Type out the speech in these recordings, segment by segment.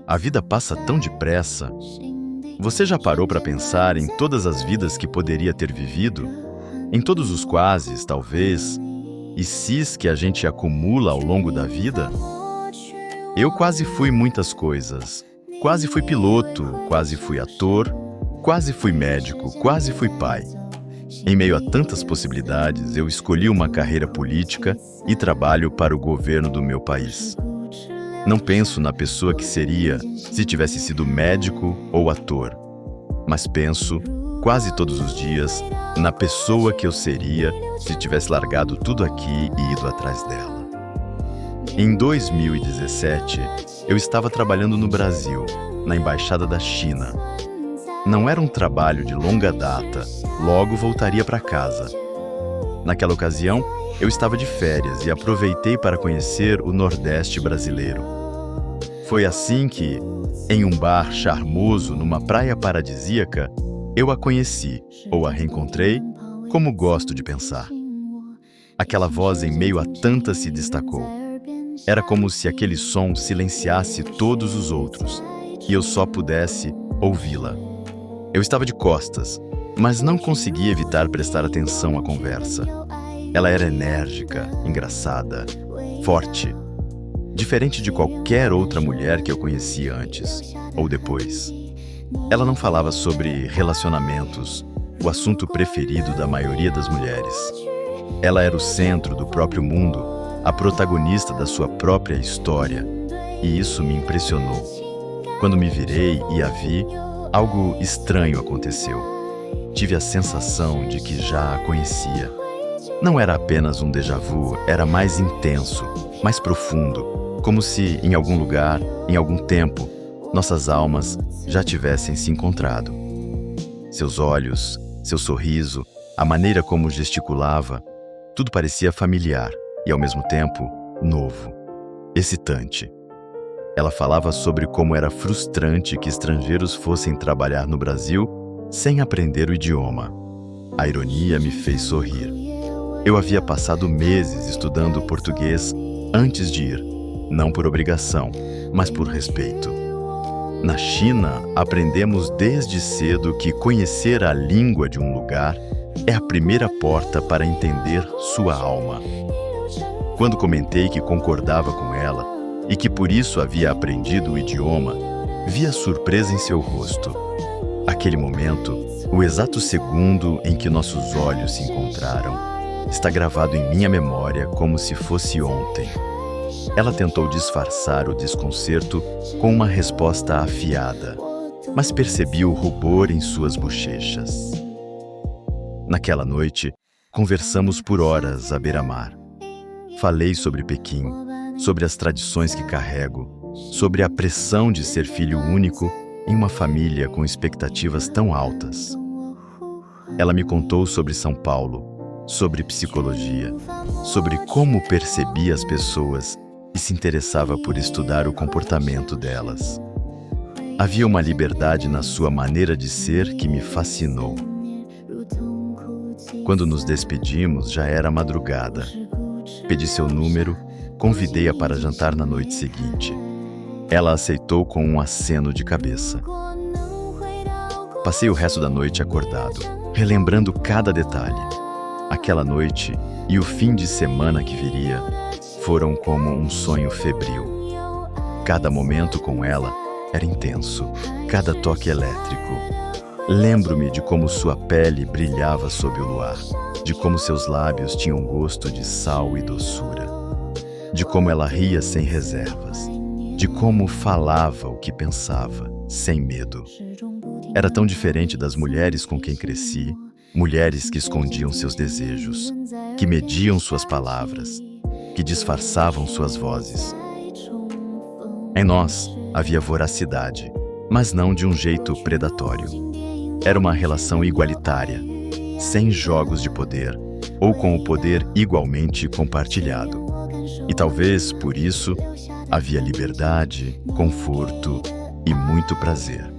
A vida passa tão depressa. Você já parou para pensar em todas as vidas que poderia ter vivido? Em todos os quases, talvez, e sis que a gente acumula ao longo da vida? Eu quase fui muitas coisas. Quase fui piloto, quase fui ator, quase fui médico, quase fui pai. Em meio a tantas possibilidades, eu escolhi uma carreira política e trabalho para o governo do meu país. Não penso na pessoa que seria se tivesse sido médico ou ator, mas penso, quase todos os dias, na pessoa que eu seria se tivesse largado tudo aqui e ido atrás dela. Em 2017, eu estava trabalhando no Brasil, na Embaixada da China. Não era um trabalho de longa data, logo voltaria para casa. Naquela ocasião, eu estava de férias e aproveitei para conhecer o Nordeste brasileiro. Foi assim que, em um bar charmoso numa praia paradisíaca, eu a conheci, ou a reencontrei, como gosto de pensar. Aquela voz em meio a tantas se destacou. Era como se aquele som silenciasse todos os outros, e eu só pudesse ouvi-la. Eu estava de costas, mas não conseguia evitar prestar atenção à conversa. Ela era enérgica, engraçada, forte, diferente de qualquer outra mulher que eu conhecia antes ou depois. Ela não falava sobre relacionamentos, o assunto preferido da maioria das mulheres. Ela era o centro do próprio mundo, a protagonista da sua própria história, e isso me impressionou. Quando me virei e a vi, algo estranho aconteceu. Tive a sensação de que já a conhecia. Não era apenas um déjà vu, era mais intenso, mais profundo, como se, em algum lugar, em algum tempo, nossas almas já tivessem se encontrado. Seus olhos, seu sorriso, a maneira como gesticulava, tudo parecia familiar e, ao mesmo tempo, novo, excitante. Ela falava sobre como era frustrante que estrangeiros fossem trabalhar no Brasil sem aprender o idioma. A ironia me fez sorrir. Eu havia passado meses estudando português antes de ir, não por obrigação, mas por respeito. Na China, aprendemos desde cedo que conhecer a língua de um lugar é a primeira porta para entender sua alma. Quando comentei que concordava com ela e que por isso havia aprendido o idioma, vi a surpresa em seu rosto. Aquele momento, o exato segundo em que nossos olhos se encontraram, está gravado em minha memória como se fosse ontem. Ela tentou disfarçar o desconcerto com uma resposta afiada, mas percebi o rubor em suas bochechas. Naquela noite, conversamos por horas à beira-mar. Falei sobre Pequim, sobre as tradições que carrego, sobre a pressão de ser filho único em uma família com expectativas tão altas. Ela me contou sobre São Paulo, sobre psicologia, sobre como percebia as pessoas e se interessava por estudar o comportamento delas. Havia uma liberdade na sua maneira de ser que me fascinou. Quando nos despedimos, já era madrugada. Pedi seu número, convidei-a para jantar na noite seguinte. Ela aceitou com um aceno de cabeça. Passei o resto da noite acordado, relembrando cada detalhe. Aquela noite e o fim de semana que viria foram como um sonho febril. Cada momento com ela era intenso, cada toque elétrico. Lembro-me de como sua pele brilhava sob o luar, de como seus lábios tinham gosto de sal e doçura, de como ela ria sem reservas, de como falava o que pensava, sem medo. Era tão diferente das mulheres com quem cresci, mulheres que escondiam seus desejos, que mediam suas palavras, que disfarçavam suas vozes. Em nós havia voracidade, mas não de um jeito predatório. Era uma relação igualitária, sem jogos de poder, ou com o poder igualmente compartilhado. E talvez, por isso, havia liberdade, conforto e muito prazer.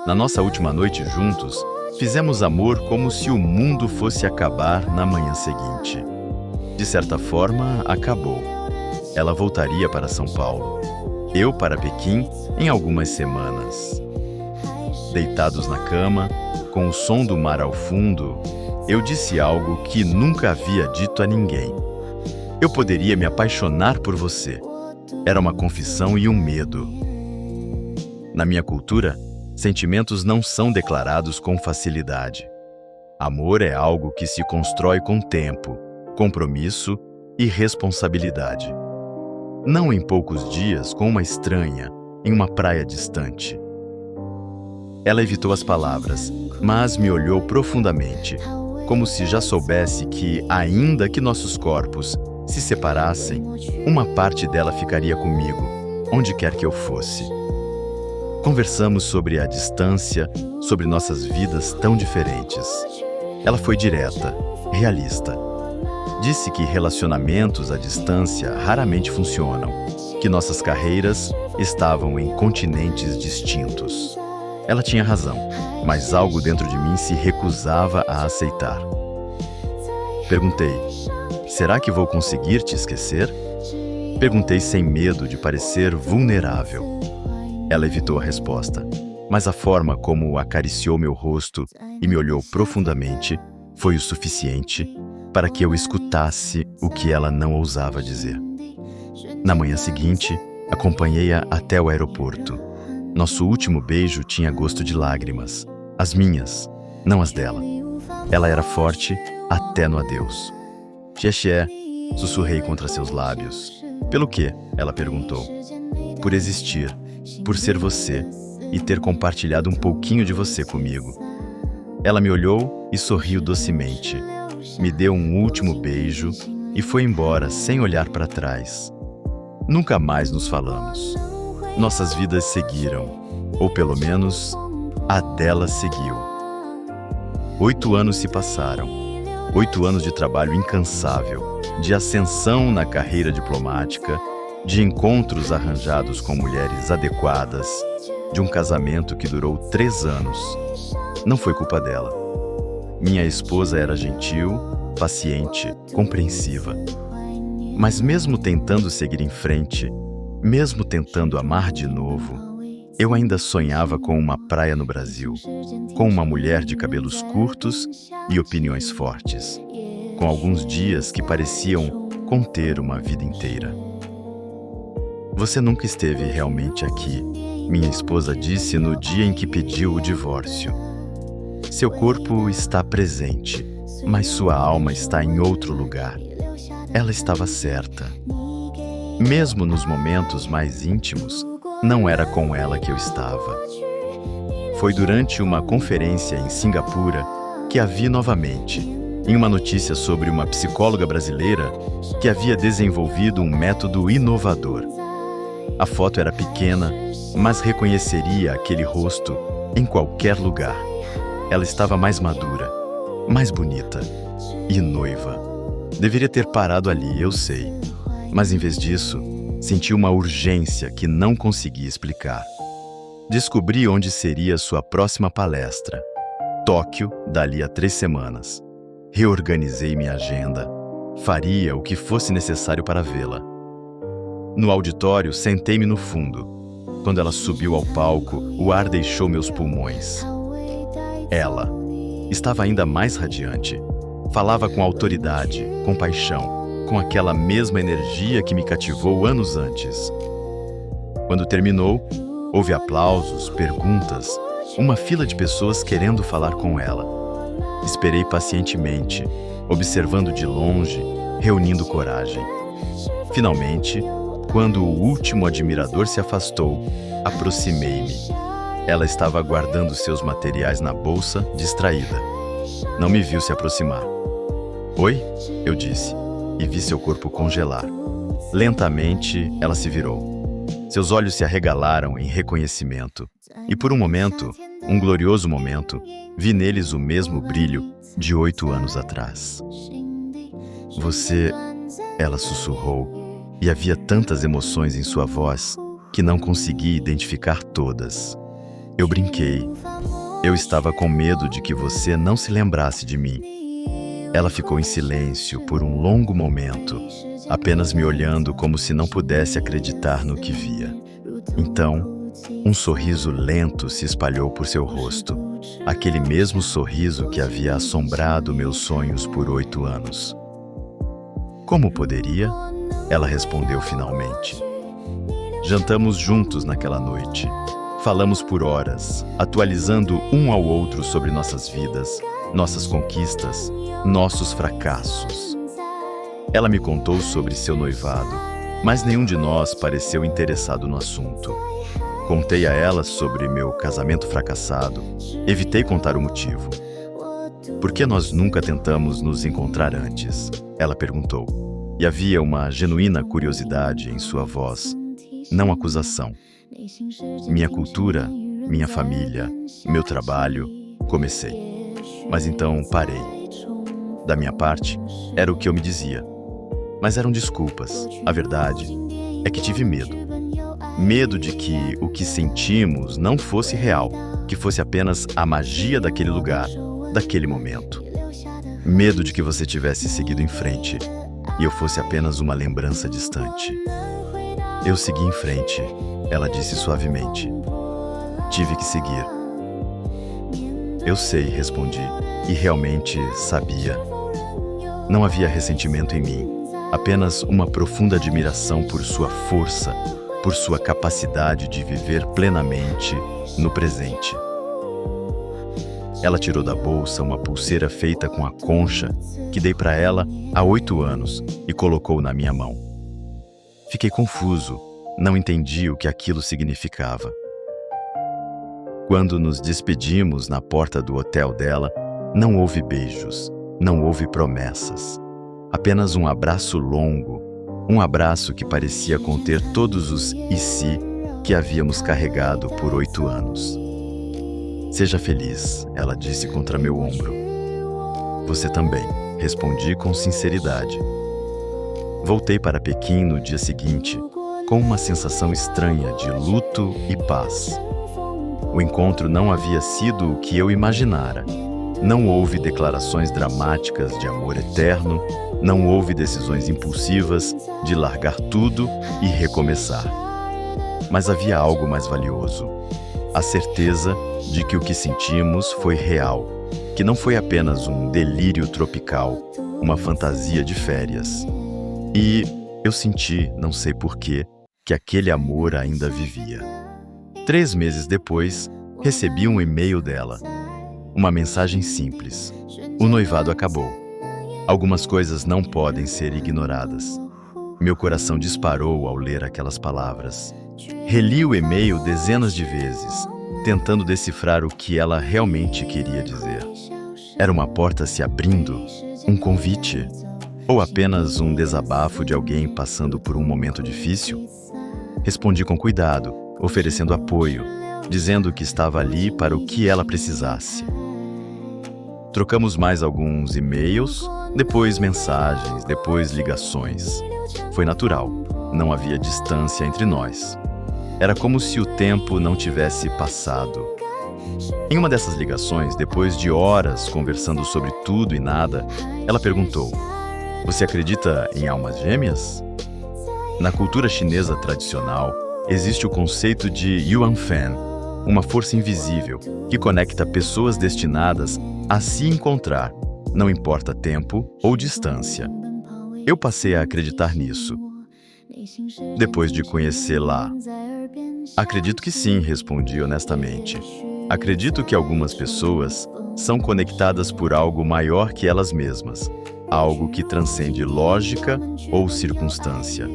Na nossa última noite juntos, fizemos amor como se o mundo fosse acabar na manhã seguinte. De certa forma, acabou. Ela voltaria para São Paulo. Eu para Pequim em algumas semanas. Deitados na cama, com o som do mar ao fundo, eu disse algo que nunca havia dito a ninguém. Eu poderia me apaixonar por você. Era uma confissão e um medo. Na minha cultura, sentimentos não são declarados com facilidade. Amor é algo que se constrói com tempo, compromisso e responsabilidade. Não em poucos dias com uma estranha, em uma praia distante. Ela evitou as palavras, mas me olhou profundamente, como se já soubesse que, ainda que nossos corpos se separassem, uma parte dela ficaria comigo, onde quer que eu fosse. Conversamos sobre a distância, sobre nossas vidas tão diferentes. Ela foi direta, realista. Disse que relacionamentos à distância raramente funcionam, que nossas carreiras estavam em continentes distintos. Ela tinha razão, mas algo dentro de mim se recusava a aceitar. Perguntei, será que vou conseguir te esquecer? Perguntei sem medo de parecer vulnerável. Ela evitou a resposta, mas a forma como acariciou meu rosto e me olhou profundamente foi o suficiente para que eu escutasse o que ela não ousava dizer. Na manhã seguinte, acompanhei-a até o aeroporto. Nosso último beijo tinha gosto de lágrimas. As minhas, não as dela. Ela era forte até no adeus. Xexé, sussurrei contra seus lábios. Pelo quê? Ela perguntou. Por existir, por ser você e ter compartilhado um pouquinho de você comigo. Ela me olhou e sorriu docemente. Me deu um último beijo e foi embora sem olhar para trás. Nunca mais nos falamos. Nossas vidas seguiram, ou pelo menos, a dela seguiu. 8 anos se passaram. 8 anos de trabalho incansável, de ascensão na carreira diplomática, de encontros arranjados com mulheres adequadas, de um casamento que durou 3 anos. Não foi culpa dela. Minha esposa era gentil, paciente, compreensiva. Mas mesmo tentando seguir em frente, mesmo tentando amar de novo, eu ainda sonhava com uma praia no Brasil, com uma mulher de cabelos curtos e opiniões fortes, com alguns dias que pareciam conter uma vida inteira. Você nunca esteve realmente aqui, minha esposa disse no dia em que pediu o divórcio. Seu corpo está presente, mas sua alma está em outro lugar. Ela estava certa. Mesmo nos momentos mais íntimos, não era com ela que eu estava. Foi durante uma conferência em Singapura que a vi novamente, em uma notícia sobre uma psicóloga brasileira que havia desenvolvido um método inovador. A foto era pequena, mas reconheceria aquele rosto em qualquer lugar. Ela estava mais madura, mais bonita e noiva. Deveria ter parado ali, eu sei. Mas em vez disso, senti uma urgência que não conseguia explicar. Descobri onde seria sua próxima palestra. Tóquio, dali a 3 semanas. Reorganizei minha agenda. Faria o que fosse necessário para vê-la. No auditório, sentei-me no fundo. Quando ela subiu ao palco, o ar deixou meus pulmões. Ela estava ainda mais radiante. Falava com autoridade, com paixão, com aquela mesma energia que me cativou anos antes. Quando terminou, houve aplausos, perguntas, uma fila de pessoas querendo falar com ela. Esperei pacientemente, observando de longe, reunindo coragem. Finalmente, quando o último admirador se afastou, aproximei-me. Ela estava guardando seus materiais na bolsa, distraída. Não me viu se aproximar. Oi? Eu disse, e vi seu corpo congelar. Lentamente, ela se virou. Seus olhos se arregalaram em reconhecimento. E por um momento, um glorioso momento, vi neles o mesmo brilho de 8 anos atrás. Você... Ela sussurrou, e havia tantas emoções em sua voz que não consegui identificar todas. Eu brinquei. Eu estava com medo de que você não se lembrasse de mim. Ela ficou em silêncio por um longo momento, apenas me olhando como se não pudesse acreditar no que via. Então, um sorriso lento se espalhou por seu rosto, aquele mesmo sorriso que havia assombrado meus sonhos por 8 anos. Como poderia? Ela respondeu finalmente. Jantamos juntos naquela noite. Falamos por horas, atualizando um ao outro sobre nossas vidas, nossas conquistas, nossos fracassos. Ela me contou sobre seu noivado, mas nenhum de nós pareceu interessado no assunto. Contei a ela sobre meu casamento fracassado. Evitei contar o motivo. Por que nós nunca tentamos nos encontrar antes? Ela perguntou. E havia uma genuína curiosidade em sua voz, não acusação. Minha cultura, minha família, meu trabalho, comecei. Mas então parei. Da minha parte, era o que eu me dizia. Mas eram desculpas. A verdade é que tive medo. Medo de que o que sentimos não fosse real, que fosse apenas a magia daquele lugar, daquele momento. Medo de que você tivesse seguido em frente e eu fosse apenas uma lembrança distante. Eu segui em frente, ela disse suavemente. Tive que seguir. Eu sei, respondi, e realmente sabia. Não havia ressentimento em mim, apenas uma profunda admiração por sua força, por sua capacidade de viver plenamente no presente. Ela tirou da bolsa uma pulseira feita com a concha que dei para ela há 8 anos e colocou na minha mão. Fiquei confuso, não entendi o que aquilo significava. Quando nos despedimos na porta do hotel dela, não houve beijos, não houve promessas. Apenas um abraço longo, um abraço que parecia conter todos os "e se" que havíamos carregado por 8 anos. Seja feliz, ela disse contra meu ombro. Você também, respondi com sinceridade. Voltei para Pequim no dia seguinte, com uma sensação estranha de luto e paz. O encontro não havia sido o que eu imaginara. Não houve declarações dramáticas de amor eterno, não houve decisões impulsivas de largar tudo e recomeçar. Mas havia algo mais valioso. A certeza de que o que sentimos foi real, que não foi apenas um delírio tropical, uma fantasia de férias. E eu senti, não sei porquê, que aquele amor ainda vivia. 3 meses depois, recebi um e-mail dela. Uma mensagem simples. O noivado acabou. Algumas coisas não podem ser ignoradas. Meu coração disparou ao ler aquelas palavras. Reli o e-mail dezenas de vezes, tentando decifrar o que ela realmente queria dizer. Era uma porta se abrindo? Um convite? Ou apenas um desabafo de alguém passando por um momento difícil? Respondi com cuidado, oferecendo apoio, dizendo que estava ali para o que ela precisasse. Trocamos mais alguns e-mails, depois mensagens, depois ligações. Foi natural, não havia distância entre nós. Era como se o tempo não tivesse passado. Em uma dessas ligações, depois de horas conversando sobre tudo e nada, ela perguntou: "Você acredita em almas gêmeas?" Na cultura chinesa tradicional, existe o conceito de Yuanfan, uma força invisível que conecta pessoas destinadas a se encontrar, não importa tempo ou distância. Eu passei a acreditar nisso. Depois de conhecê-la, acredito que sim, respondi honestamente. Acredito que algumas pessoas são conectadas por algo maior que elas mesmas, algo que transcende lógica ou circunstância.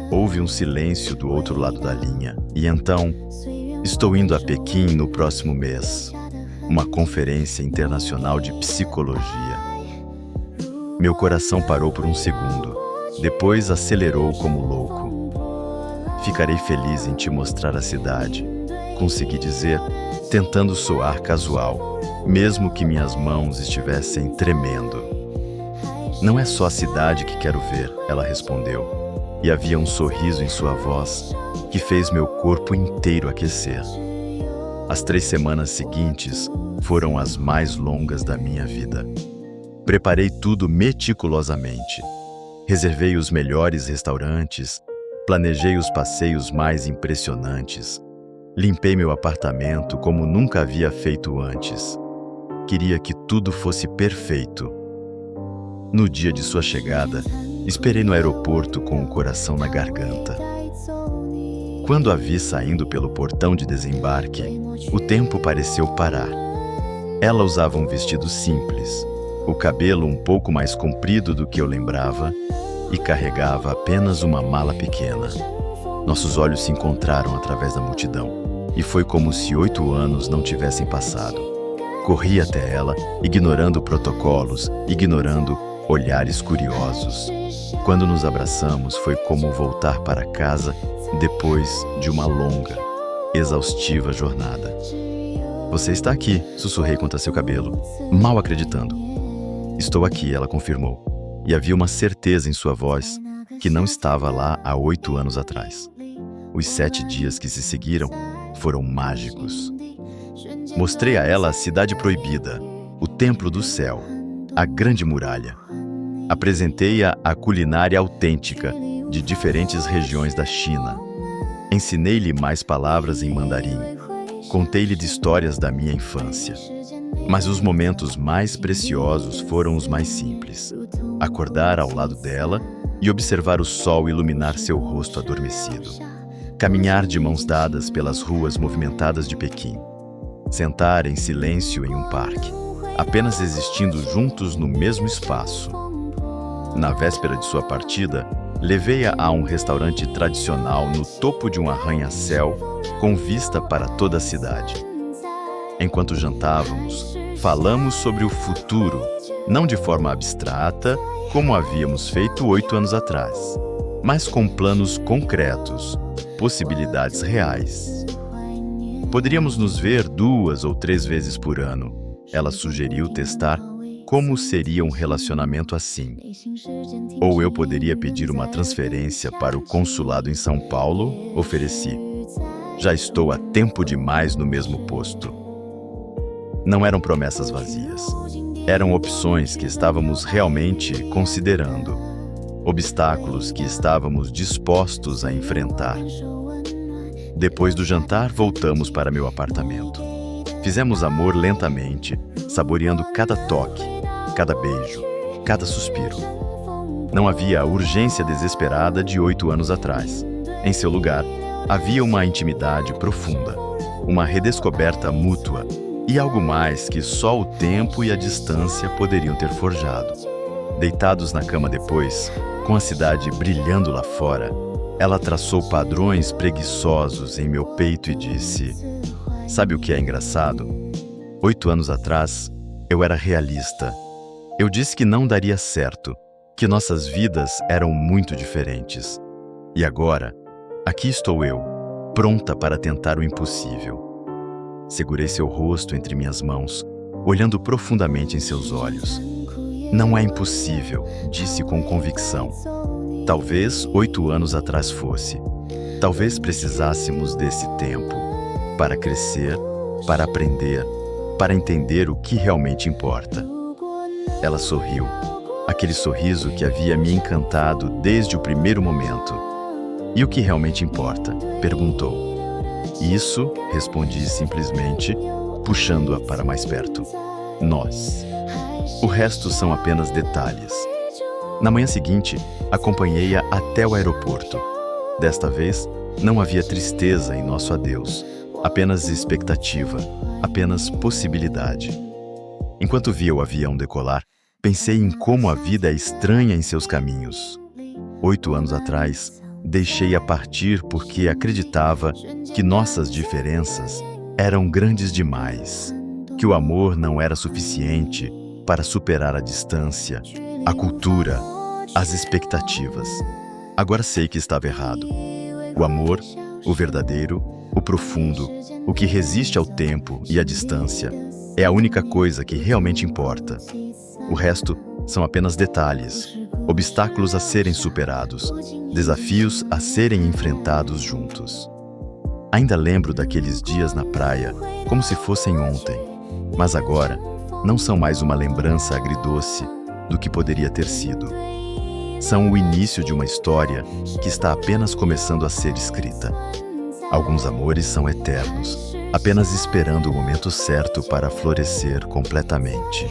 Houve um silêncio do outro lado da linha, e então, estou indo a Pequim no próximo mês, uma conferência internacional de psicologia. Meu coração parou por um segundo, depois acelerou como louco. Ficarei feliz em te mostrar a cidade, consegui dizer, tentando soar casual, mesmo que minhas mãos estivessem tremendo. Não é só a cidade que quero ver, ela respondeu, e havia um sorriso em sua voz que fez meu corpo inteiro aquecer. As 3 semanas seguintes foram as mais longas da minha vida. Preparei tudo meticulosamente. Reservei os melhores restaurantes, planejei os passeios mais impressionantes, limpei meu apartamento como nunca havia feito antes. Queria que tudo fosse perfeito. No dia de sua chegada, esperei no aeroporto com o coração na garganta. Quando a vi saindo pelo portão de desembarque, o tempo pareceu parar. Ela usava um vestido simples, o cabelo um pouco mais comprido do que eu lembrava e carregava apenas uma mala pequena. Nossos olhos se encontraram através da multidão e foi como se 8 anos não tivessem passado. Corri até ela, ignorando protocolos, ignorando olhares curiosos. Quando nos abraçamos, foi como voltar para casa depois de uma longa, exaustiva jornada. Você está aqui, sussurrei contra seu cabelo, mal acreditando. Estou aqui, ela confirmou, e havia uma certeza em sua voz que não estava lá há 8 anos atrás. Os 7 dias que se seguiram foram mágicos. Mostrei a ela a cidade proibida, o templo do céu, a grande muralha. Apresentei-a à culinária autêntica de diferentes regiões da China. Ensinei-lhe mais palavras em mandarim. Contei-lhe de histórias da minha infância. Mas os momentos mais preciosos foram os mais simples. Acordar ao lado dela e observar o sol iluminar seu rosto adormecido. Caminhar de mãos dadas pelas ruas movimentadas de Pequim. Sentar em silêncio em um parque, apenas existindo juntos no mesmo espaço. Na véspera de sua partida, levei-a a um restaurante tradicional no topo de um arranha-céu, com vista para toda a cidade. Enquanto jantávamos, falamos sobre o futuro, não de forma abstrata, como havíamos feito 8 anos atrás, mas com planos concretos, possibilidades reais. Poderíamos nos ver 2 ou 3 vezes por ano. Ela sugeriu testar como seria um relacionamento assim. Ou eu poderia pedir uma transferência para o consulado em São Paulo, ofereci. Já estou há tempo demais no mesmo posto. Não eram promessas vazias. Eram opções que estávamos realmente considerando. Obstáculos que estávamos dispostos a enfrentar. Depois do jantar, voltamos para meu apartamento. Fizemos amor lentamente, saboreando cada toque, cada beijo, cada suspiro. Não havia a urgência desesperada de 8 anos atrás. Em seu lugar, havia uma intimidade profunda, uma redescoberta mútua e algo mais que só o tempo e a distância poderiam ter forjado. Deitados na cama depois, com a cidade brilhando lá fora, ela traçou padrões preguiçosos em meu peito e disse: sabe o que é engraçado? 8 anos atrás, eu era realista. Eu disse que não daria certo, que nossas vidas eram muito diferentes. E agora, aqui estou eu, pronta para tentar o impossível. Segurei seu rosto entre minhas mãos, olhando profundamente em seus olhos. Não é impossível, disse com convicção. Talvez 8 anos atrás fosse. Talvez precisássemos desse tempo para crescer, para aprender, para entender o que realmente importa. Ela sorriu, aquele sorriso que havia me encantado desde o primeiro momento. E o que realmente importa? Perguntou. Isso, respondi simplesmente, puxando-a para mais perto. Nós. O resto são apenas detalhes. Na manhã seguinte, acompanhei-a até o aeroporto. Desta vez, não havia tristeza em nosso adeus, apenas expectativa, apenas possibilidade. Enquanto via o avião decolar, pensei em como a vida é estranha em seus caminhos. 8 anos atrás, deixei-a partir porque acreditava que nossas diferenças eram grandes demais, que o amor não era suficiente para superar a distância, a cultura, as expectativas. Agora sei que estava errado. O amor, o verdadeiro, o profundo, o que resiste ao tempo e à distância, é a única coisa que realmente importa. O resto são apenas detalhes, obstáculos a serem superados, desafios a serem enfrentados juntos. Ainda lembro daqueles dias na praia, como se fossem ontem, mas agora não são mais uma lembrança agridoce do que poderia ter sido. São o início de uma história que está apenas começando a ser escrita. Alguns amores são eternos, apenas esperando o momento certo para florescer completamente.